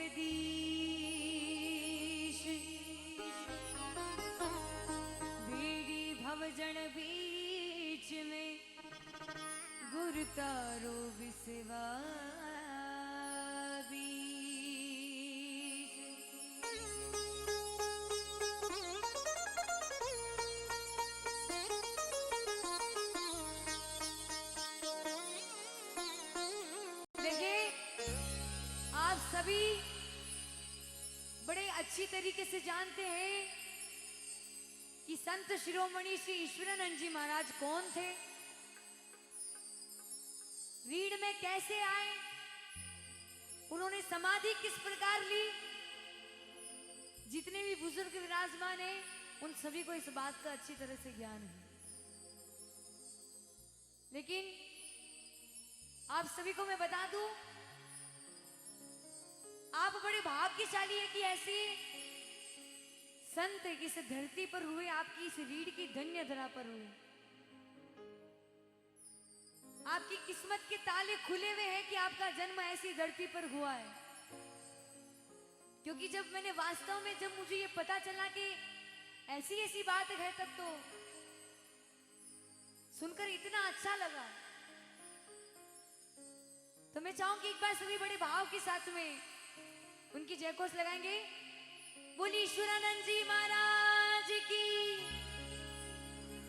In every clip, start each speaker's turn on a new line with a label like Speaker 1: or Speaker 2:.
Speaker 1: जगदीश बीड़ी भवजन बीच में गुरु तारो विसवा सभी बड़े अच्छी तरीके से जानते हैं कि संत शिरोमणि श्री ईश्वरानंद जी महाराज कौन थे, रीढ़ में कैसे आए, उन्होंने समाधि किस प्रकार ली। जितने भी बुजुर्ग विराजमान हैं उन सभी को इस बात का अच्छी तरह से ज्ञान है, लेकिन आप सभी को मैं बता दूं, आप बड़े भाग्यशाली है कि ऐसे संत इस धरती पर हुए, आपकी इस रीढ़ की धन्य धरा पर हुए। आपकी किस्मत के ताले खुले हुए हैं कि आपका जन्म ऐसी धरती पर हुआ है। क्योंकि जब मैंने वास्तव में जब मुझे ये पता चला कि ऐसी ऐसी बात है, तब तो सुनकर इतना अच्छा लगा। तो मैं चाहूंगी एक बार सभी बड़े भाव के साथ में उनकी जयघोष लगाएंगे। बोली ईश्वरानंद जी महाराज की।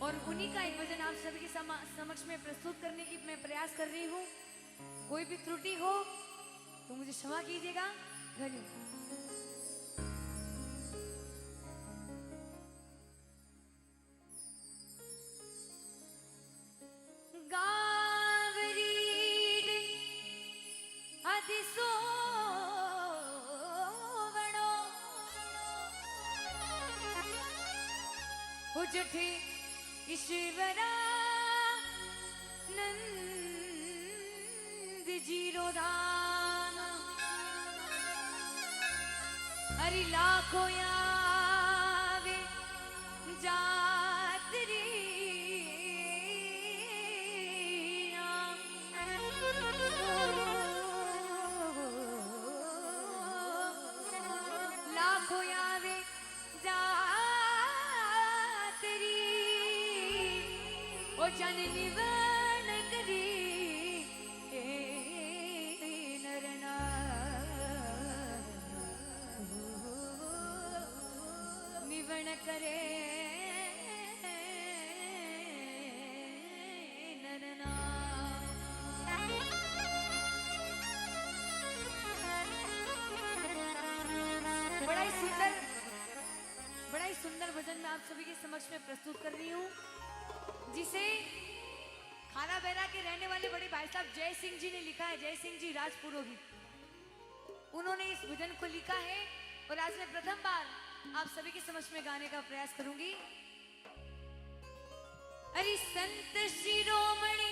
Speaker 1: और उन्हीं का एक भजन आप सभी के समक्ष में प्रस्तुत करने की मैं प्रयास कर रही हूँ। कोई भी त्रुटि हो तो मुझे क्षमा कीजिएगा। धन्यवाद। उजठे ईश्वरानंद जी रोधान, हरि लाखों आवे जातरी लाखों आवे ओ जननी वन करी नरना निवण करे नरना। बड़ा ही सुंदर भजन मैं आप सभी के समक्ष में प्रस्तुत कर रही हूँ, जिसे खाना बेरा के रहने वाले बड़े भाई साहब जय सिंह जी ने लिखा है। जय सिंह जी राजपुरोहित, उन्होंने इस भजन को लिखा है और आज मैं प्रथम बार आप सभी के समक्ष में गाने का प्रयास करूंगी। अरे संत शिरोमणि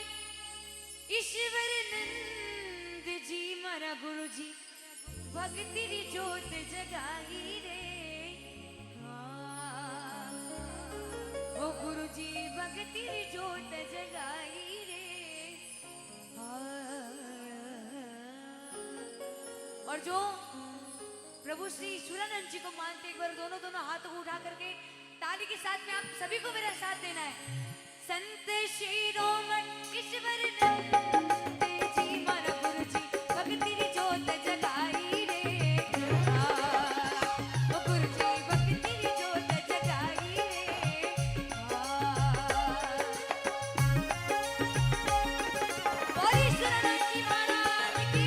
Speaker 1: ईश्वरानंद जी मारा गुरु जी, भक्ति री जोत जगाई रे। ओ गुरु जी भक्ति री जोत जगाई रे। और जो प्रभु श्री ईश्वरानंद जी को मानते, एक बार दोनों दोनों हाथों को उठा करके ताली के साथ में आप सभी को मेरा साथ देना है। संत शिरोमणि ईश्वरानंद जी मारा गुरु जी, भक्ति री जोत जगाई रे। ओ गुरु जी भक्ति री जोत जगाई रे। और ईश्वरानंद जी महाराज की।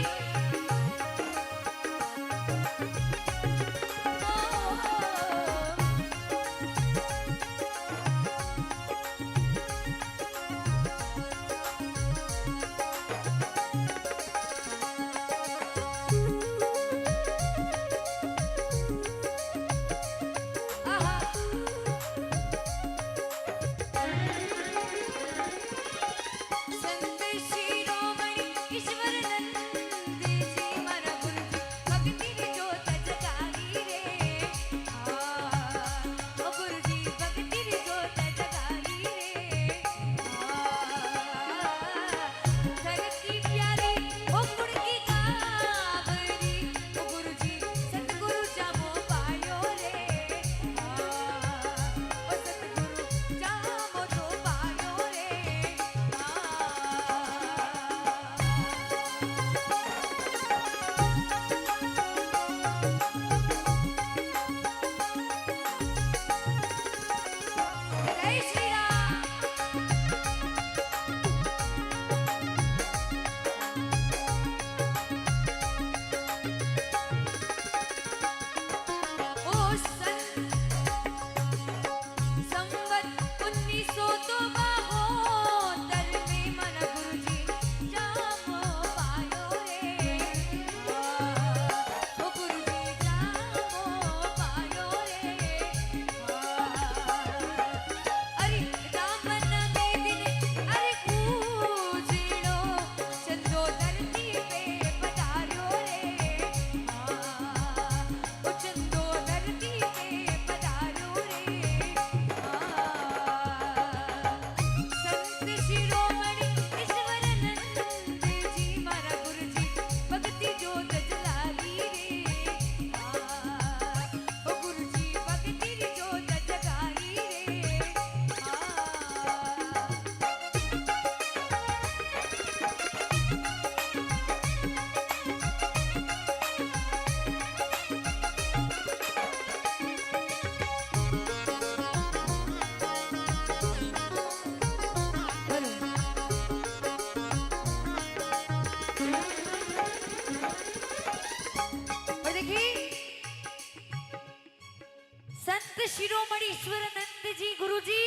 Speaker 1: शिरोमणि ईश्वरानंद जी गुरु जी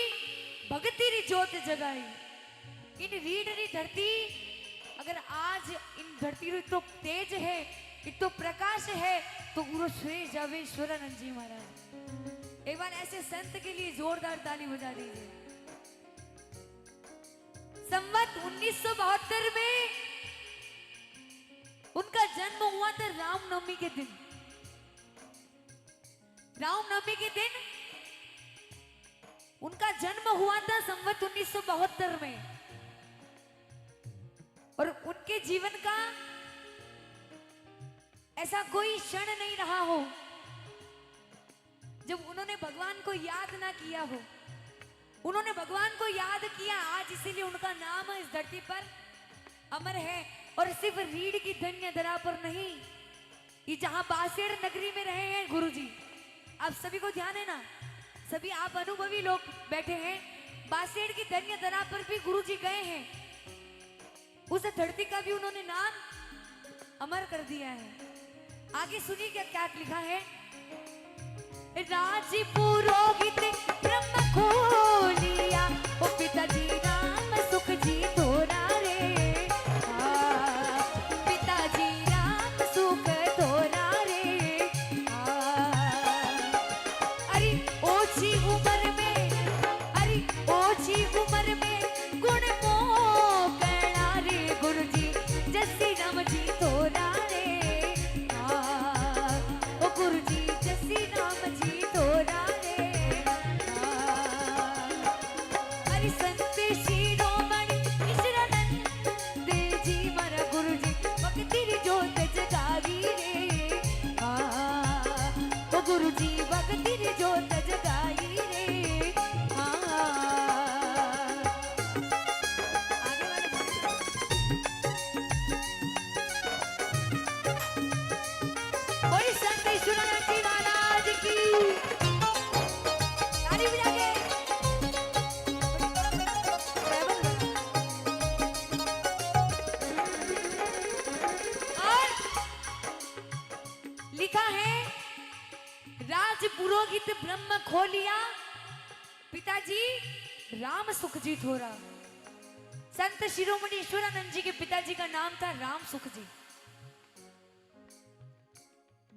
Speaker 1: भक्ति री जोत जगाई। इन रीढ़ री धरती अगर आज इन धरती रो इतो तेज है, इतो प्रकाश है, तो गुरु श्री जावे ईश्वरानंद जी महाराज। एक बार ऐसे संत के लिए जोरदार ताली बजा दीजिए। संवत 1972 में उनका जन्म हुआ था रामनवमी के दिन। रामनवमी के दिन उनका जन्म हुआ था संवत 1972 में। और उनके जीवन का ऐसा कोई क्षण नहीं रहा हो जब उन्होंने भगवान को याद ना किया हो। उन्होंने भगवान को याद किया आज, इसीलिए उनका नाम इस धरती पर अमर है। और सिर्फ रीढ़ की धन्य धरा पर नहीं, ये जहां बासेड़ नगरी में रहे हैं गुरुजी, आप सभी को ध्यान है ना, सभी आप अनुभवी लोग बैठे हैं। बासेड़ की धन्य धरा पर भी गुरुजी गए हैं। उस धरती का भी उन्होंने नाम अमर कर दिया है। आगे सुनिए क्या लिखा है। राज पुरोहित ब्रह्म खोलिया, ओ पिताजी राम सुख जी तोरा रे। पिताजी राम सुख तोरा रे। अरे ओछी उम्र में, अरे ओछी उम्र में गुण मोकड़ा रे गुरुजी जसी राम जी तोरा रे। ओ गुरुजी जसी राम जी तोरा रे। अरे संत शिरोमणि ईश्वरानंद जी मारा गुरुजी भक्ति री जोत जगावी रे। ओ गुरुजी भक्ति री जोत जगाई रे। बोले संत ईश्वरानंद जी महाराज की ताली बजा के। और लिखा है राज पुरोहित ब्रह्म खोलिया, पिताजी राम सुख जी थोरा। संत शिरोमणि ईश्वरानंद जी के पिताजी का नाम था राम सुख जी,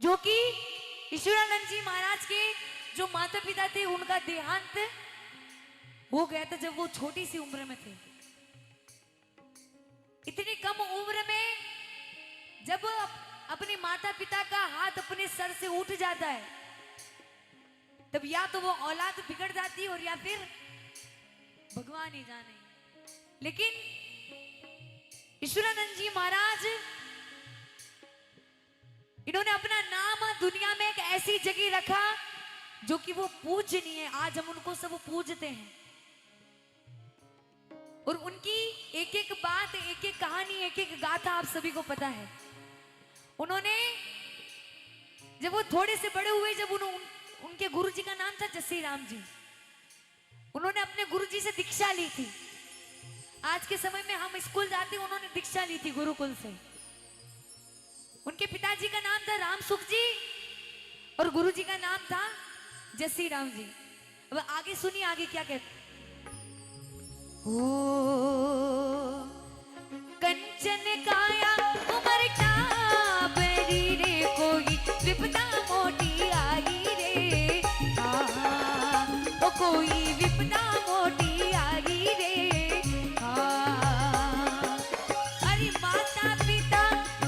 Speaker 1: जो कि ईश्वरानंद जी महाराज के जो माता पिता थे उनका देहांत हो गया था जब वो छोटी सी उम्र में थे। इतनी कम उम्र में जब अपने माता पिता का हाथ अपने सर से उठ जाता है, तब या तो वो औलाद बिगड़ जाती है और या फिर भगवान ही जाने। लेकिन ईश्वरानंद जी महाराज इन्होंने अपना नाम दुनिया में एक ऐसी जगह रखा जो कि वो पूजनीय है। आज हम उनको सब पूजते हैं और उनकी एक एक बात, एक एक कहानी, एक एक गाथा आप सभी को पता है। उन्होंने जब वो थोड़े से बड़े हुए, जब उनके गुरुजी का नाम था जसी राम जी, उन्होंने अपने गुरुजी से दीक्षा ली थी। आज के समय में हम स्कूल जाते, उन्होंने दीक्षा ली थी गुरुकुल से। उनके पिताजी का नाम था राम सुख जी और गुरुजी का नाम था जसी राम जी। अब आगे सुनिए, आगे क्या कहते। ओ कंचन काया उमर टाबरी रे, कोई विपदा मोटी आई रे। ओ कोई विपदा मोटी आई रे। अरे माता पिता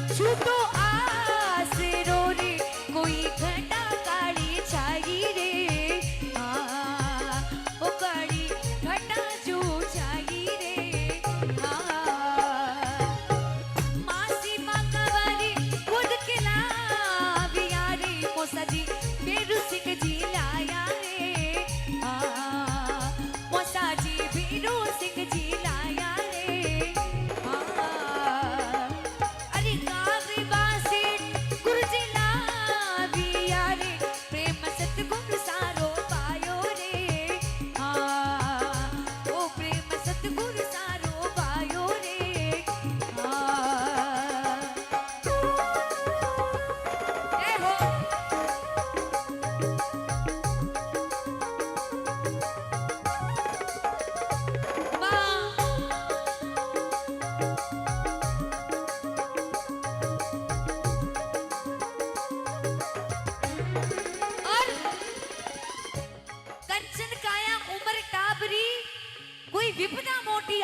Speaker 1: छूटो आसरो रे, कोई घटा काली छाई रे। ओ काली घटा जो छाई रे।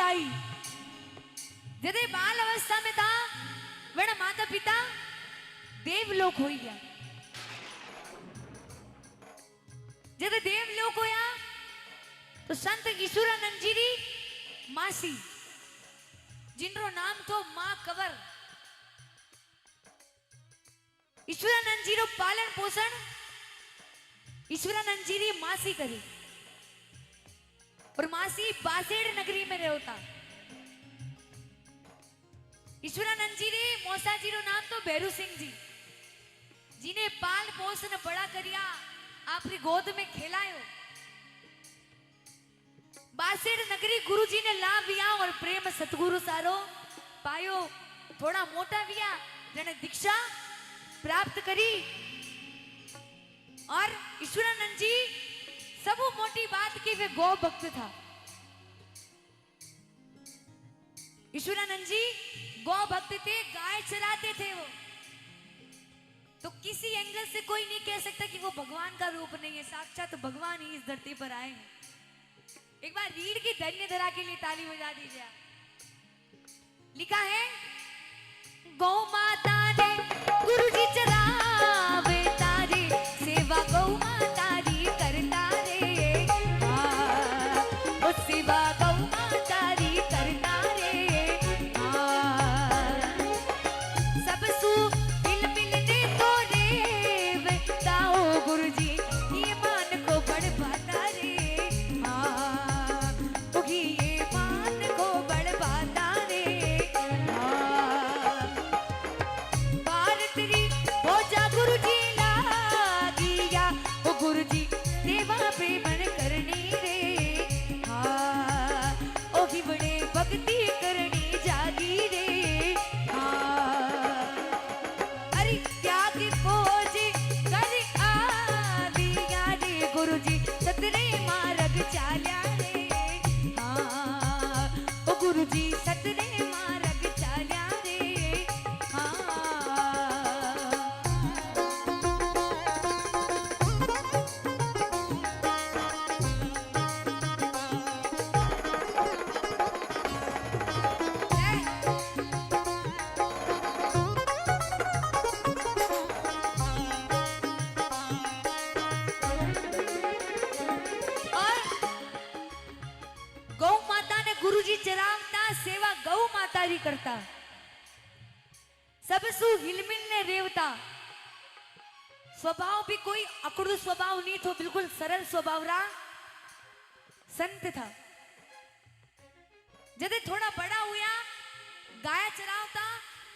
Speaker 1: आई। जदे बाल अवस्था में था वण माता पिता देवलोक हो गया। जदे देवलोक होया तो संत ईश्वरानंद जी री मासी जिनरो नाम तो मां कंवर, ईश्वरानंद जी रो पालन पोषण ईश्वरानंद जी री मासी करी। और मासी बासेड़ नगरी में रहता। ईश्वरानंद जी रे मौसा जी रो नाम तो भैरू सिंह जी, जिन्हें पाल पोषण बड़ा करिया, आपरी गोद में खेलायो। बासेड़ नगरी गुरु जी ने लाभ लिया और प्रेम सतगुरु सारो पायो। थोड़ा मोटा विया जने दीक्षा प्राप्त करी। और ईश्वरानंद जी सबू मोटी बात की वे गौ भक्त था। ईश्वरानंद जी गौ भक्त थे, गाय चराते थे वो। तो किसी एंगल से कोई नहीं कह सकता कि वो भगवान का रूप नहीं है, साक्षात तो भगवान ही इस धरती पर आए हैं। एक बार रीढ़ की धन्य धरा के लिए ताली बजा दीजिए। लिखा है गौ माता ने गुरु जी चरावे तारे, सेवा गौ माता री करता रे। हाँ, ओ सेवा गौ माता री करता रे। हाँ, सब सु मिल मिलने तो रे ताओ गुरु जी ये मान को बड़ बाता रे। हाँ, ये मान को बड़ बाता रे। हाँ, भारत री हो जा गुरु जी लागिया, ओ गुरु जी सेवा प्रेमन करनी रे। हाँ, ओ ही बड़े भक्ति करनी जागी रे। हाँ, अरे त्याग खोज कर आदिया रे गुरु जी सतरे मार्ग चाल्या रे। हाँ, ओ गुरु जी सतरे मार्ग चाल्या रे। हाँ, और गौ माता ने गुरु जी चरावता, सेवा गौ माता री करता। सब सु हिलमिल ने रेवता। स्वभाव भी कोई अकड़ू स्वभाव नहीं था, बिल्कुल सरल स्वभाव रा संत था। जदे थोड़ा बड़ा हुआ गाया चरावता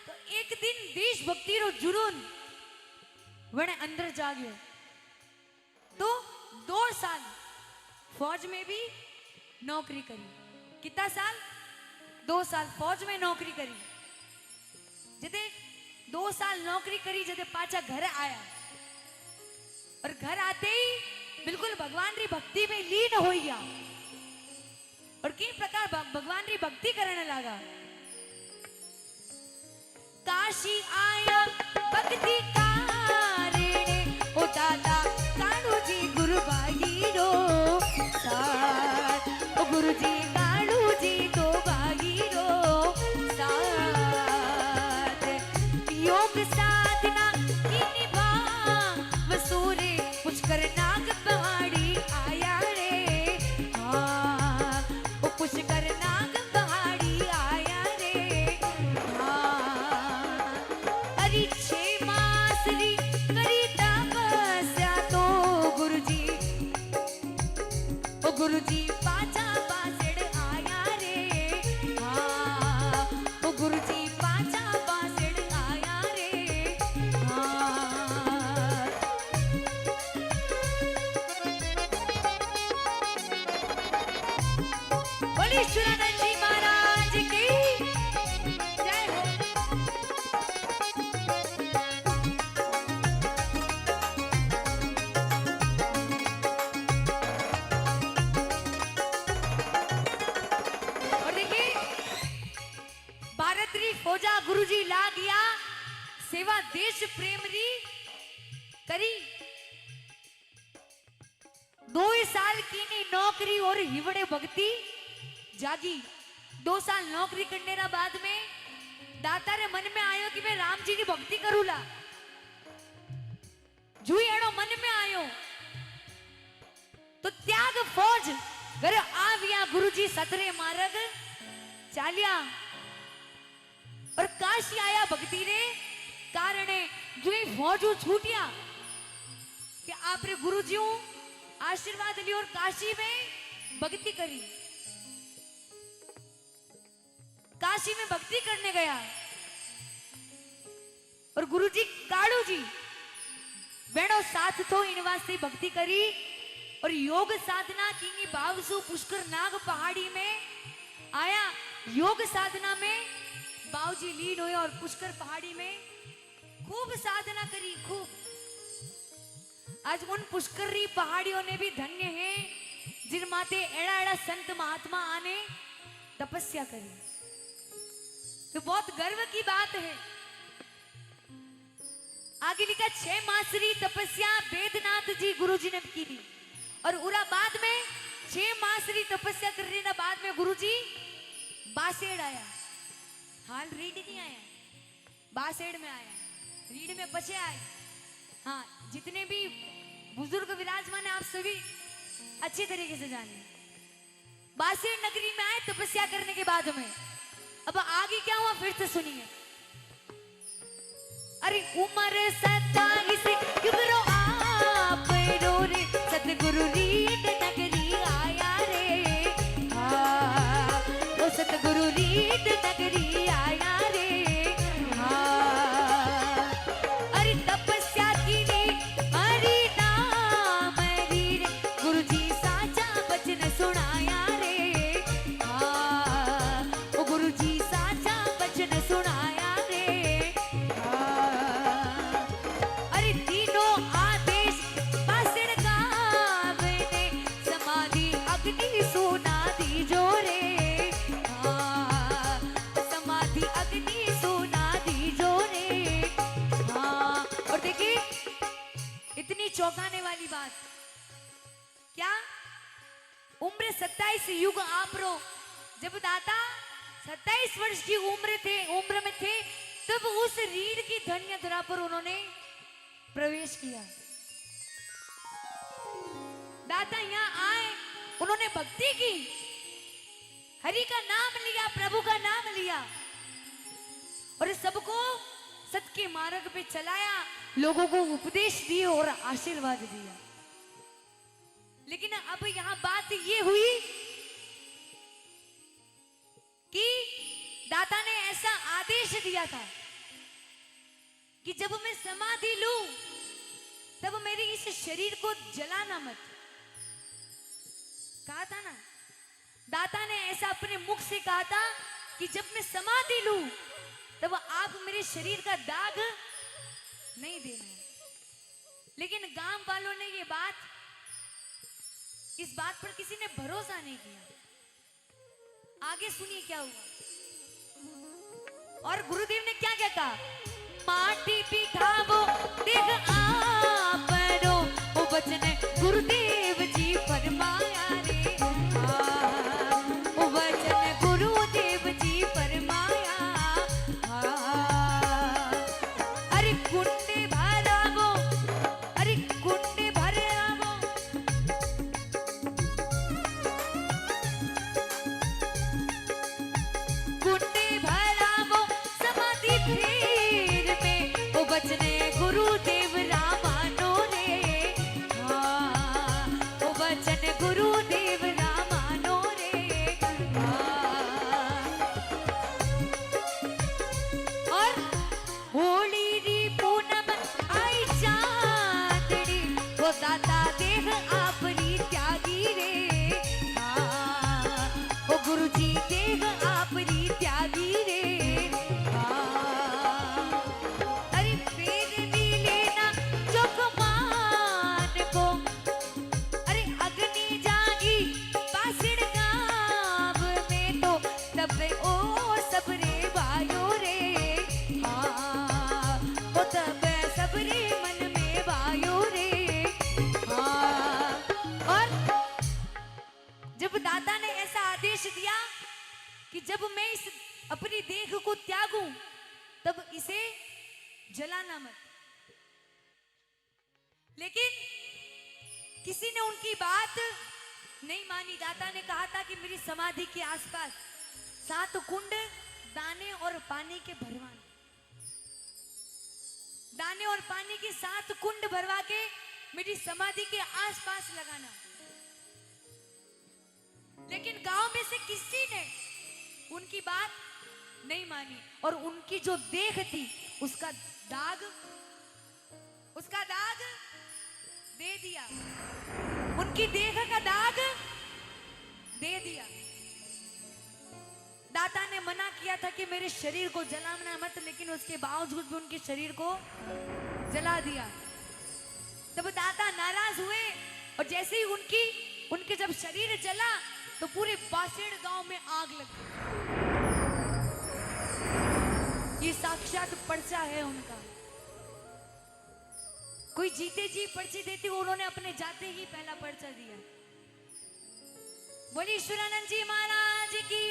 Speaker 1: तो एक दिन देशभक्ति रो जुनून वने अंदर जाग्यो। तो 2 साल फौज में भी नौकरी करी। कितना साल? 2 साल फौज में नौकरी करी। जदे 2 साल नौकरी करी, जदे पाचा घर आया और घर आते ही बिल्कुल भगवान री भक्ति में लीन हो गया। और किन प्रकार भगवान री भक्ति करने लगा। काशी आया भक्ति कारिणे, ओ दादा कालू जी गुरु भागीरो साथ, ओ गुरु जी कालू जी तो भागीरो साथ। योग साधना की निभा वसूरे पुष्कर नाग पहाड़ी आया रे। हाँ, ओ पुष्कर नाग पहाड़ी आया रे। हाँ, अरे 6 मास री करी तपस्या तो गुरु जी, ओ गुरु जी पाचा बासेड़ आया रे। हाँ, ओ गुरु जी पाचा बासेड़ आया रे। हाँ, बोले ईश्वरानंद जी महाराज की जय हो। और देखिए भारत री फौजा गुरु जी ला गया, सेवा देश प्रेम री करी। 2 साल की नी नौकरी और हिवड़े भक्ति जागी। 2 साल नौकरी करने रा बाद में दाता रे मन में आयो कि मैं राम जी की भक्ति करूला। जुई एड़ो मन में आयो तो त्याग फौज घर आविया गुरुजी सतरे मार्ग चालिया और काशी आया भक्ति रे कारणे जुई फौजू छूटिया कि आपरे गुरुजियों आशीर्वाद लियो और काशी में भक्ति करी। काशी में भक्ति करने गया और गुरुजी कालू जी बेड़ो साथ तो इन वास्ते भक्ति करी और योग साधना की बावसु पुष्कर नाग पहाड़ी में आया। योग साधना में बावजी लीन हुए और पुष्कर पहाड़ी में खूब साधना करी खूब। आज उन पुष्करी पहाड़ियों ने भी धन्य है जिन माते एड़ा एड़ा संत महात्मा आने तपस्या करी। तो बहुत गर्व की बात है। आगे लिखा 6 मासरी तपस्या वेदनाथ जी गुरुजी ने की थी और उरा बाद में 6 मासरी तपस्या करने के बाद में गुरुजी बासेड़ आया। हाल रीड नहीं आया, बासेड़ में आया, रीड में बचे आए। हाँ, जितने भी बुजुर्ग विराजमान है आप सभी अच्छे तरीके से जानिए। बासेड़ नगरी में आए तपस्या करने के बाद में। अब आगे क्या हुआ फिर से सुनिए। अरे उम्र 27 युगरो आप रो रे सतगुरु रीड नगरी आया रे। हाँ, वो सतगुरु रीड नगरी आया रे। हाँ, अरे तपस्या की रे हरि नाम री रे गुरुजी साचा बचन सुनाया रे। हाँ, वो गुरुजी साचा बचन सुनाया रे। हाँ, अरे तीनों आदेश बासेड़ गावे ने समाधि अग्नि सुना दी जो रे। हाँ, समाधि अग्नि सुना दी जो रे। हाँ, और देखिए इतनी चौंकाने वाली बात क्या, उम्र 27 युग आपरो। जब दाता 27 वर्ष की उम्र में थे तब उस रीढ़ की धन्य धरा पर उन्होंने प्रवेश किया। दाता यहाँ आए, उन्होंने भक्ति की, हरि का नाम लिया, प्रभु का नाम लिया और सबको सत्य के मार्ग पे चलाया, लोगों को उपदेश दिए और आशीर्वाद दिया। लेकिन अब यहां बात ये हुई कि दाता ने ऐसा आदेश दिया था कि जब मैं समाधि लूं तब मेरे इस शरीर को जलाना मत। कहा था ना, दाता ने ऐसा अपने मुख से कहा था कि जब मैं समाधि लूं तब आप मेरे शरीर का दाग नहीं देना। लेकिन गांव वालों ने ये बात, इस बात पर किसी ने भरोसा नहीं किया। आगे सुनिए क्या हुआ। और गुरुदेव ने क्या क्या कहा, माटी पिठावो देख आपरो ओ बचन गुरुदेव जी फरमाया रे। हाँ, ओ बचन गुरुदेव जी फरमाया। हाँ, अरे कुंडे भरावो, अरे कुंडे भरावो, कुंडे भरावो समाधि फेर में ओ बचने गुरुदेव रामानो रे। हाँ, जब मैं इस अपनी देह को त्यागूं तब इसे जलाना मत। लेकिन किसी ने उनकी बात नहीं मानी। दाता ने कहा था कि मेरी समाधि के आसपास 7 कुंड दाने और पानी के भरवाने, दाने और पानी के 7 कुंड भरवा के मेरी समाधि के आसपास लगाना। लेकिन गांव में से किसी ने उनकी बात नहीं मानी और उनकी जो देह थी उसका दाग दे दिया, उनकी देह का दाग दे दिया। दाता ने मना किया था कि मेरे शरीर को जलाना मत, लेकिन उसके बावजूद भी उनके शरीर को जला दिया। तब दाता नाराज हुए और जैसे ही उनके जब शरीर जला तो पूरे बासेड़ गांव में आग लग गई। ये साक्षात पर्चा है उनका। कोई जीते जी पर्ची देती, उन्होंने अपने जाते ही पहला पर्चा दिया। बोली ईश्वरानंद जी महाराज की।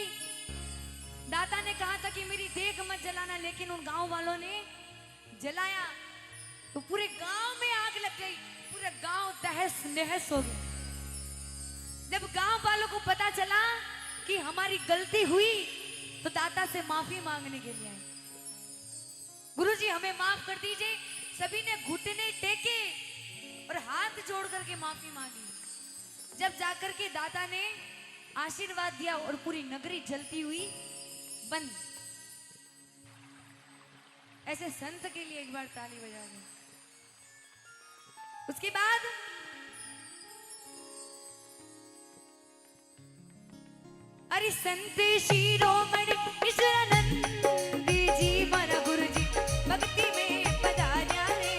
Speaker 1: दाता ने कहा था कि मेरी देह मत जलाना, लेकिन उन गांव वालों ने जलाया तो पूरे गांव में आग लग गई। पूरा गांव तहस नहस हो गया। जब गांव वालों को पता चला कि हमारी गलती हुई तो दाता से माफी मांगने के लिए आए। गुरुजी हमें माफ कर दीजिए। सभी ने घुटने टेके और हाथ जोड़ करके माफी मांगी। जब जाकर के दाता ने आशीर्वाद दिया और पूरी नगरी जलती हुई बंद। ऐसे संत के लिए एक बार ताली बजा दें। उसके बाद अरे संत शिरोमणि ईश्वरानंद जी मारा गुरु जी भक्ति में पधारा रे।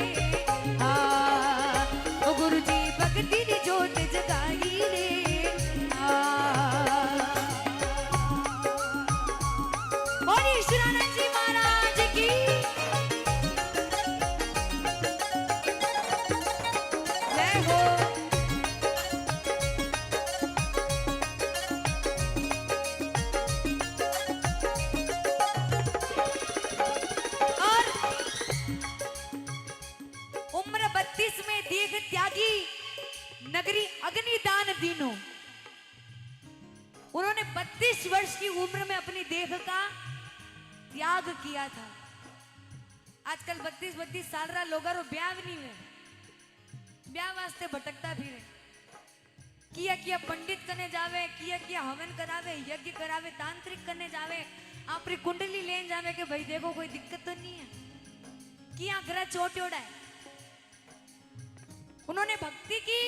Speaker 1: हाँ ओ गुरु जी भक्ति री जोत जगाई रे। और ईश्वरानंद जी महाराज की जय हो। उम्र 32 में देह त्यागी नगरी अग्निदान दीनों। उन्होंने 32 वर्ष की उम्र में अपनी देह का त्याग किया था। आजकल 32 साल रहा लोग ब्याह नहीं हुए, ब्याह वास्ते भटकता फिरे। किया पंडित करने जावे, किया हवन करावे, यज्ञ करावे, तांत्रिक करने जावे, आपरी कुंडली लेन जावे कि भाई देखो कोई दिक्कत तो नहीं है, किया ग्रह चोटोड़ा है। उन्होंने भक्ति की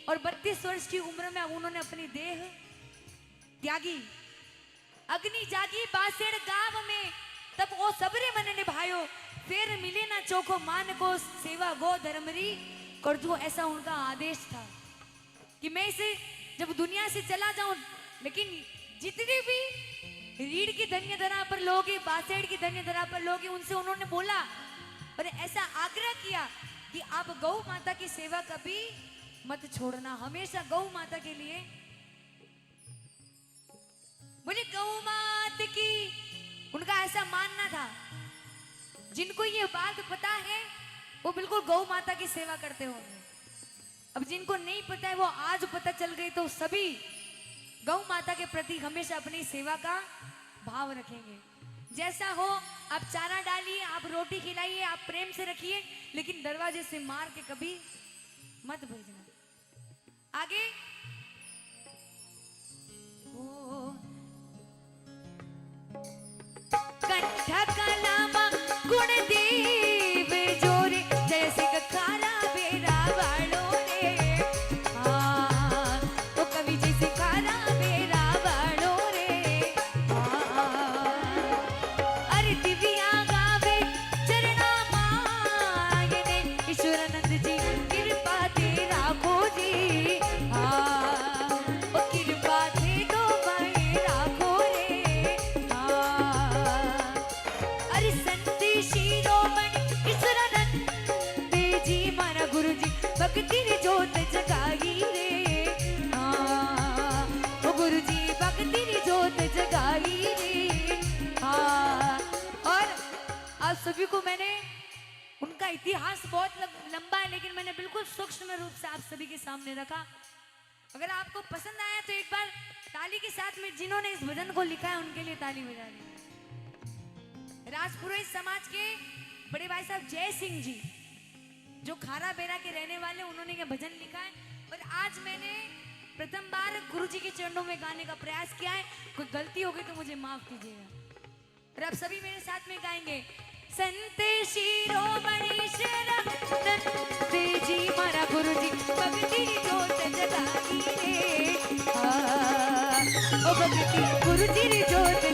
Speaker 1: और 32 वर्ष की उम्र में उन्होंने अपनी देह त्यागी। अग्नि जागी बासेड़ गांव में, तब वो सबरे मन निभायो। फिर मिले ना चोखो मान को, सेवा गो धर्मरी कर दो। ऐसा उनका आदेश था कि मैं इसे जब दुनिया से चला जाऊं, लेकिन जितने भी रीढ़ की धन्य धरा पर लोग, बासेड़ की धन्य धरा पर लोग, उनसे उन्होंने बोला और ऐसा आग्रह किया कि आप गौ माता की सेवा कभी मत छोड़ना, हमेशा गौ माता के लिए। बोले गौ माता की, उनका ऐसा मानना था। जिनको ये बात पता है वो बिल्कुल गौ माता की सेवा करते होंगे। अब जिनको नहीं पता है वो आज पता चल गई, तो सभी गौ माता के प्रति हमेशा अपनी सेवा का भाव रखेंगे। जैसा हो आप चारा डालिए, आप रोटी खिलाइए, आप प्रेम से रखिए, लेकिन दरवाजे से मार के कभी मत भेजना। आगे कंठ कलामा गुण देव जोरे, जय सिंह खारा बेरा वालो रे। हाँ तो कवि जी से खारा बेरा वालो रे। हाँ अरे दिव्या गावे चरणा मायने, ईश्वरानंद जी कृपा तेरा खोजी। हाँ ओ कृपा थे तो मैं राखो रे। हाँ सभी को मैंने उनका इतिहास बहुत लंबा है, लेकिन मैंने बिल्कुल सूक्ष्म रूप से आप सभी के सामने रखा। अगर आपको पसंद आया तो एक बार ताली के साथ में जिन्होंने इस भजन को लिखा है उनके लिए ताली बजा दें। राजपुरोहित समाज के बड़े भाई साहब जय सिंह जी, जो खारा बेरा के रहने वाले, उन्होंने ये भजन लिखा है। और आज मैंने प्रथम बार गुरु जी के चरणों में गाने का प्रयास किया है। कोई गलती होगी तो मुझे माफ कीजिएगा। और आप सभी मेरे साथ में गाएंगे। संत शिरोमणि शरणत जी मारा गुरु जी भक्ति जोत जगाई रे, ओ भक्ति गुरु जी जोत